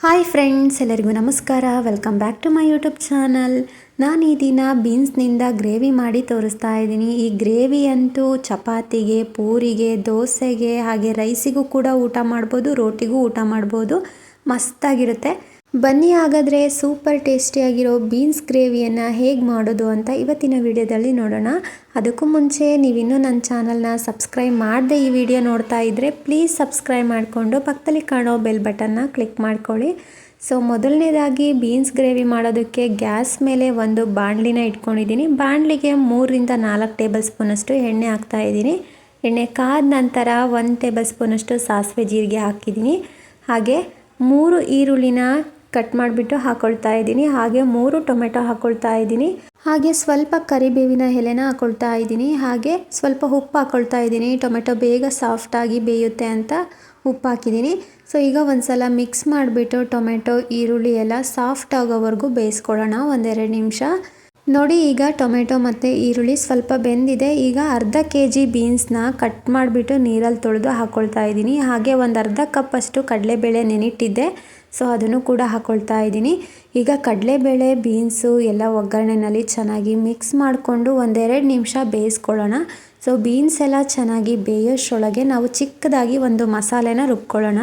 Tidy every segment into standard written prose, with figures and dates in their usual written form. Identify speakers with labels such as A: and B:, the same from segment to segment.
A: Hi friends, ಎಲ್ಲರಿಗೂ ನಮಸ್ಕಾರ. Welcome back to my YouTube channel. ನಾನು ಈ ದಿನ ಬೀನ್ಸ್ನಿಂದ ಗ್ರೇವಿ ಮಾಡಿ ತೋರಿಸ್ತಾ ಇದ್ದೀನಿ. ಈ ಗ್ರೇವಿ ಅಂತೂ ಚಪಾತಿಗೆ, ಪೂರಿಗೆ, ದೋಸೆಗೆ ಹಾಗೆ ರೈಸಿಗೂ ಕೂಡ ಊಟ ಮಾಡ್ಬೋದು, ರೋಟಿಗೂ ಊಟ ಮಾಡ್ಬೋದು. ಮಸ್ತಾಗಿರುತ್ತೆ. ಬನ್ನಿ ಹಾಗಾದರೆ ಸೂಪರ್ ಟೇಸ್ಟಿಯಾಗಿರೋ ಬೀನ್ಸ್ ಗ್ರೇವಿಯನ್ನು ಹೇಗೆ ಮಾಡೋದು ಅಂತ ಇವತ್ತಿನ ವಿಡಿಯೋದಲ್ಲಿ ನೋಡೋಣ. ಅದಕ್ಕೂ ಮುಂಚೆ ನೀವಿನ್ನೂ ನನ್ನ ಚಾನಲ್ನ ಸಬ್ಸ್ಕ್ರೈಬ್ ಮಾಡದೆ ಈ ವಿಡಿಯೋ ನೋಡ್ತಾ ಇದ್ದರೆ ಪ್ಲೀಸ್ ಸಬ್ಸ್ಕ್ರೈಬ್ ಮಾಡಿಕೊಂಡು ಪಕ್ಕದಲ್ಲಿ ಕಾಣೋ ಬೆಲ್ ಬಟನ್ನ ಕ್ಲಿಕ್ ಮಾಡ್ಕೊಳ್ಳಿ. ಸೊ ಮೊದಲನೇದಾಗಿ ಬೀನ್ಸ್ ಗ್ರೇವಿ ಮಾಡೋದಕ್ಕೆ ಗ್ಯಾಸ್ ಮೇಲೆ ಒಂದು ಬಾಣಲಿನ ಇಟ್ಕೊಂಡಿದ್ದೀನಿ. ಬಾಣಲಿಗೆ 3ರಿಂದ 4 ಟೇಬಲ್ ಸ್ಪೂನಷ್ಟು ಎಣ್ಣೆ ಹಾಕ್ತಾಯಿದ್ದೀನಿ. ಎಣ್ಣೆ ಕಾದ ನಂತರ 1 ಟೇಬಲ್ ಸ್ಪೂನಷ್ಟು ಸಾಸಿವೆ ಜೀರಿಗೆ ಹಾಕಿದ್ದೀನಿ. ಹಾಗೆ 3 ಈರುಳ್ಳಿನ ಕಟ್ ಮಾಡಿಬಿಟ್ಟು ಹಾಕೊಳ್ತಾ ಇದ್ದೀನಿ. ಹಾಗೆ 3 ಟೊಮೆಟೊ ಹಾಕೊಳ್ತಾ ಇದ್ದೀನಿ. ಹಾಗೆ ಸ್ವಲ್ಪ ಕರಿಬೇವಿನ ಎಲೆನ ಹಾಕೊಳ್ತಾ ಇದ್ದೀನಿ. ಹಾಗೆ ಸ್ವಲ್ಪ ಉಪ್ಪು ಹಾಕೊಳ್ತಾ ಇದ್ದೀನಿ. ಟೊಮೆಟೊ ಬೇಗ ಸಾಫ್ಟಾಗಿ ಬೇಯುತ್ತೆ ಅಂತ ಉಪ್ಪು ಹಾಕಿದ್ದೀನಿ. ಸೊ ಈಗ ಒಂದ್ಸಲ ಮಿಕ್ಸ್ ಮಾಡಿಬಿಟ್ಟು ಟೊಮೆಟೊ ಈರುಳ್ಳಿ ಎಲ್ಲ ಸಾಫ್ಟ್ ಆಗೋವರೆಗೂ ಬೇಯಿಸ್ಕೊಳ್ಳೋಣ 1-2 ನಿಮಿಷ. ನೋಡಿ, ಈಗ ಟೊಮೆಟೊ ಮತ್ತು ಈರುಳ್ಳಿ ಸ್ವಲ್ಪ ಬೆಂದಿದೆ. ಈಗ ಅರ್ಧ kg ಬೀನ್ಸ್ನ ಕಟ್ ಮಾಡಿಬಿಟ್ಟು ನೀರಲ್ಲಿ ತೊಳೆದು ಹಾಕ್ಕೊಳ್ತಾ ಇದ್ದೀನಿ. ಹಾಗೆ ಒಂದು ಅರ್ಧ ಕಪ್ಪಷ್ಟು ಕಡಲೆಬೇಳೆ ನೆನಿಟ್ಟಿದ್ದೆ, ಸೊ ಅದನ್ನು ಕೂಡ ಹಾಕ್ಕೊಳ್ತಾ ಇದ್ದೀನಿ. ಈಗ ಕಡಲೆಬೇಳೆ, ಬೀನ್ಸು ಎಲ್ಲ ಒಗ್ಗರಣೆನಲ್ಲಿ ಚೆನ್ನಾಗಿ ಮಿಕ್ಸ್ ಮಾಡಿಕೊಂಡು 1-2 ನಿಮಿಷ ಬೇಯಿಸ್ಕೊಳ್ಳೋಣ. ಸೊ ಬೀನ್ಸ್ ಎಲ್ಲ ಚೆನ್ನಾಗಿ ಬೇಯೋಷ್ಟರೊಳಗೆ ನಾವು ಚಿಕ್ಕದಾಗಿ ಒಂದು ಮಸಾಲೆನ ರುಬ್ಕೊಳ್ಳೋಣ.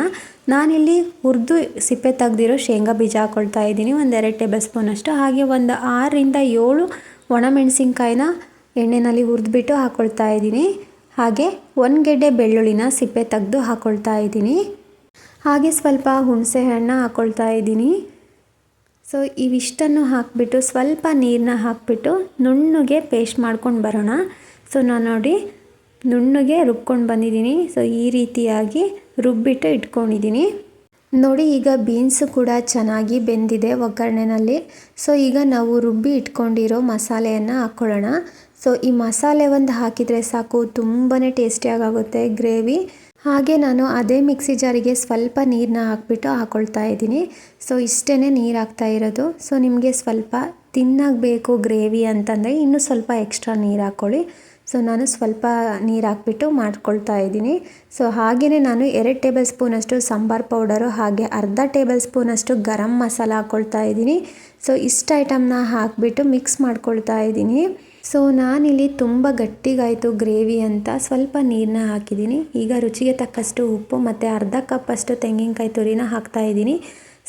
A: ನಾನಿಲ್ಲಿ ಹುರಿದು ಸಿಪ್ಪೆ ತೆಗೆದಿರೋ ಶೇಂಗಾ ಬೀಜ ಹಾಕ್ಕೊಳ್ತಾ ಇದ್ದೀನಿ, 1-2 ಟೇಬಲ್ ಸ್ಪೂನಷ್ಟು. ಹಾಗೆ ಒಂದು 6ರಿಂದ 7 ಒಣಮೆಣಸಿನ್ಕಾಯಿನ ಎಣ್ಣೆಯಲ್ಲಿ ಹುರಿದ್ಬಿಟ್ಟು ಹಾಕ್ಕೊಳ್ತಾ ಇದ್ದೀನಿ. ಹಾಗೆ 1 ಗೆಡ್ಡೆ ಬೆಳ್ಳುಳ್ಳಿನ ಸಿಪ್ಪೆ ತೆಗೆದು ಹಾಕ್ಕೊಳ್ತಾ ಇದ್ದೀನಿ. ಹಾಗೆ ಸ್ವಲ್ಪ ಹುಣಸೆ ಹಣ್ಣು ಹಾಕ್ಕೊಳ್ತಾ ಇದ್ದೀನಿ. ಸೊ ಇವಿಷ್ಟನ್ನು ಹಾಕಿಬಿಟ್ಟು ಸ್ವಲ್ಪ ನೀರನ್ನ ಹಾಕಿಬಿಟ್ಟು ನುಣ್ಣಗೆ ಪೇಸ್ಟ್ ಮಾಡ್ಕೊಂಡು ಬರೋಣ. ಸೊ ನಾನು ನೋಡಿ ನುಣ್ಣಗೆ ರುಬ್ಕೊಂಡು ಬಂದಿದ್ದೀನಿ. ಸೊ ಈ ರೀತಿಯಾಗಿ ರುಬ್ಬಿಟ್ಟು ಇಟ್ಕೊಂಡಿದ್ದೀನಿ. ನೋಡಿ, ಈಗ ಬೀನ್ಸು ಕೂಡ ಚೆನ್ನಾಗಿ ಬೆಂದಿದೆ ಒಗ್ಗರಣೆನಲ್ಲಿ. ಸೊ ಈಗ ನಾವು ರುಬ್ಬಿ ಇಟ್ಕೊಂಡಿರೋ ಮಸಾಲೆಯನ್ನು ಹಾಕ್ಕೊಳ್ಳೋಣ. ಸೊ ಈ ಮಸಾಲೆ ಒಂದು ಹಾಕಿದರೆ ಸಾಕು, ತುಂಬಾ ಟೇಸ್ಟಿಯಾಗುತ್ತೆ ಗ್ರೇವಿ. ಹಾಗೆ ನಾನು ಅದೇ ಮಿಕ್ಸಿ ಜಾರಿಗೆ ಸ್ವಲ್ಪ ನೀರನ್ನ ಹಾಕ್ಬಿಟ್ಟು ಹಾಕ್ಕೊಳ್ತಾ ಇದ್ದೀನಿ. ಸೊ ಇಷ್ಟೇ ನೀರು ಹಾಕ್ತಾ ಇರೋದು. ಸೊ ನಿಮಗೆ ಸ್ವಲ್ಪ ತಿನ್ನಾಗಬೇಕು ಗ್ರೇವಿ ಅಂತಂದರೆ ಇನ್ನೂ ಸ್ವಲ್ಪ ಎಕ್ಸ್ಟ್ರಾ ನೀರು ಹಾಕ್ಕೊಳ್ಳಿ. ಸೊ ನಾನು ಸ್ವಲ್ಪ ನೀರು ಹಾಕ್ಬಿಟ್ಟು ಮಾಡ್ಕೊಳ್ತಾ ಇದ್ದೀನಿ. ಸೊ ಹಾಗೆಯೇ ನಾನು 2 ಟೇಬಲ್ ಸ್ಪೂನಷ್ಟು ಸಾಂಬಾರು ಪೌಡರು ಹಾಗೆ ಅರ್ಧ ಟೇಬಲ್ ಸ್ಪೂನಷ್ಟು ಗರಂ ಮಸಾಲ ಹಾಕ್ಕೊಳ್ತಾ ಇದ್ದೀನಿ. ಸೊ ಇಷ್ಟು ಐಟಮ್ನ ಹಾಕಿಬಿಟ್ಟು ಮಿಕ್ಸ್ ಮಾಡ್ಕೊಳ್ತಾ ಇದ್ದೀನಿ. ಸೊ ನಾನಿಲ್ಲಿ ತುಂಬ ಗಟ್ಟಿಗಾಯಿತು ಗ್ರೇವಿ ಅಂತ ಸ್ವಲ್ಪ ನೀರನ್ನ ಹಾಕಿದ್ದೀನಿ. ಈಗ ರುಚಿಗೆ ತಕ್ಕಷ್ಟು ಉಪ್ಪು ಮತ್ತು ಅರ್ಧ ಕಪ್ಪಷ್ಟು ತೆಂಗಿನಕಾಯಿ ತುರಿನ ಹಾಕ್ತಾಯಿದ್ದೀನಿ.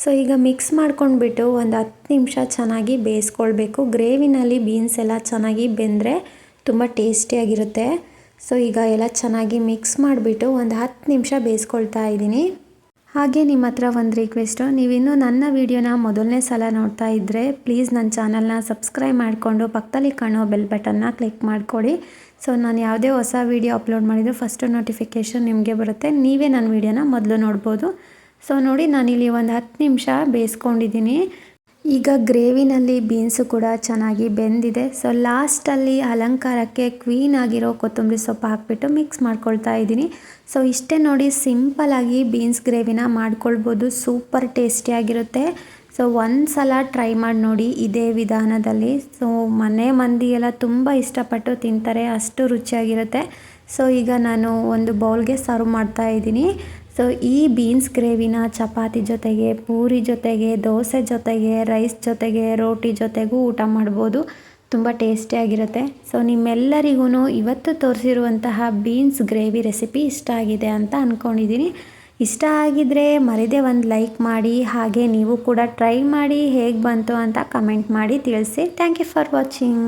A: ಸೊ ಈಗ ಮಿಕ್ಸ್ ಮಾಡ್ಕೊಂಡ್ಬಿಟ್ಟು ಒಂದು 10 ನಿಮಿಷ ಚೆನ್ನಾಗಿ ಬೇಯಿಸ್ಕೊಳ್ಬೇಕು. ಗ್ರೇವಿನಲ್ಲಿ ಬೀನ್ಸ್ ಎಲ್ಲ ಚೆನ್ನಾಗಿ ಬೆಂದರೆ ತುಂಬ ಟೇಸ್ಟಿಯಾಗಿರುತ್ತೆ. ಸೊ ಈಗ ಎಲ್ಲ ಚೆನ್ನಾಗಿ ಮಿಕ್ಸ್ ಮಾಡಿಬಿಟ್ಟು ಒಂದು 10 ನಿಮಿಷ ಬೇಯಿಸ್ಕೊಳ್ತಾ ಇದ್ದೀನಿ. ಹಾಗೆ ನಿಮ್ಮ ಹತ್ರ ಒಂದು ರಿಕ್ವೆಸ್ಟು, ನೀವಿನ್ನೂ ನನ್ನ ವೀಡಿಯೋನ ಮೊದಲನೇ ಸಲ ನೋಡ್ತಾ ಇದ್ದರೆ ಪ್ಲೀಸ್ ನನ್ನ ಚಾನಲ್ನ ಸಬ್ಸ್ಕ್ರೈಬ್ ಮಾಡಿಕೊಂಡು ಪಕ್ಕದಲ್ಲಿ ಕಾಣೋ ಬೆಲ್ ಬಟನ್ನ ಕ್ಲಿಕ್ ಮಾಡಿಕೊಡಿ. ಸೊ ನಾನು ಯಾವುದೇ ಹೊಸ ವೀಡಿಯೋ ಅಪ್ಲೋಡ್ ಮಾಡಿದರೂ ಫಸ್ಟು ನೋಟಿಫಿಕೇಷನ್ ನಿಮಗೆ ಬರುತ್ತೆ, ನೀವೇ ನನ್ನ ವೀಡಿಯೋನ ಮೊದಲು ನೋಡ್ಬೋದು. ಸೊ ನೋಡಿ, ನಾನಿಲ್ಲಿ ಒಂದು 10 ನಿಮಿಷ ಬೇಯಿಸ್ಕೊಂಡಿದ್ದೀನಿ. ಈಗ ಗ್ರೇವಿನಲ್ಲಿ ಬೀನ್ಸು ಕೂಡ ಚೆನ್ನಾಗಿ ಬೆಂದಿದೆ. ಸೊ ಲಾಸ್ಟಲ್ಲಿ ಅಲಂಕಾರಕ್ಕೆ ಕ್ವೀನ್ ಆಗಿರೋ ಕೊತ್ತಂಬರಿ ಸೊಪ್ಪು ಹಾಕಿಬಿಟ್ಟು ಮಿಕ್ಸ್ ಮಾಡ್ಕೊಳ್ತಾ ಇದ್ದೀನಿ. ಸೊ ಇಷ್ಟೇ ನೋಡಿ, ಸಿಂಪಲ್ಲಾಗಿ ಬೀನ್ಸ್ ಗ್ರೇವಿನ ಮಾಡ್ಕೊಳ್ಬೋದು. ಸೂಪರ್ ಟೇಸ್ಟಿಯಾಗಿರುತ್ತೆ. ಸೊ ಒಂದು ಸಲ ಟ್ರೈ ಮಾಡಿ ನೋಡಿ ಇದೇ ವಿಧಾನದಲ್ಲಿ. ಸೊ ಮನೆ ಮಂದಿ ಎಲ್ಲ ತುಂಬ ಇಷ್ಟಪಟ್ಟು ತಿಂತಾರೆ, ಅಷ್ಟು ರುಚಿಯಾಗಿರುತ್ತೆ. ಸೊ ಈಗ ನಾನು ಒಂದು ಬೌಲ್ಗೆ ಸರ್ವ್ ಮಾಡ್ತಾ ಇದ್ದೀನಿ. ಸೊ ಈ ಬೀನ್ಸ್ ಗ್ರೇವಿನ ಚಪಾತಿ ಜೊತೆಗೆ, ಪೂರಿ ಜೊತೆಗೆ, ದೋಸೆ ಜೊತೆಗೆ, ರೈಸ್ ಜೊತೆಗೆ, ರೋಟಿ ಜೊತೆಗೂ ಊಟ ಮಾಡ್ಬೋದು. ತುಂಬ ಟೇಸ್ಟಿಯಾಗಿರುತ್ತೆ. ಸೊ ನಿಮ್ಮೆಲ್ಲರಿಗೂ ಇವತ್ತು ತೋರಿಸಿರುವಂತಹ ಬೀನ್ಸ್ ಗ್ರೇವಿ ರೆಸಿಪಿ ಇಷ್ಟ ಆಗಿದೆ ಅಂತ ಅಂದ್ಕೊಂಡಿದ್ದೀನಿ. ಇಷ್ಟ ಆಗಿದ್ದರೆ ಮರಿದೇ ಒಂದು ಲೈಕ್ ಮಾಡಿ. ಹಾಗೆ ನೀವು ಕೂಡ ಟ್ರೈ ಮಾಡಿ ಹೇಗೆ ಬಂತು ಅಂತ ಕಮೆಂಟ್ ಮಾಡಿ ತಿಳಿಸಿ. Thank you for watching.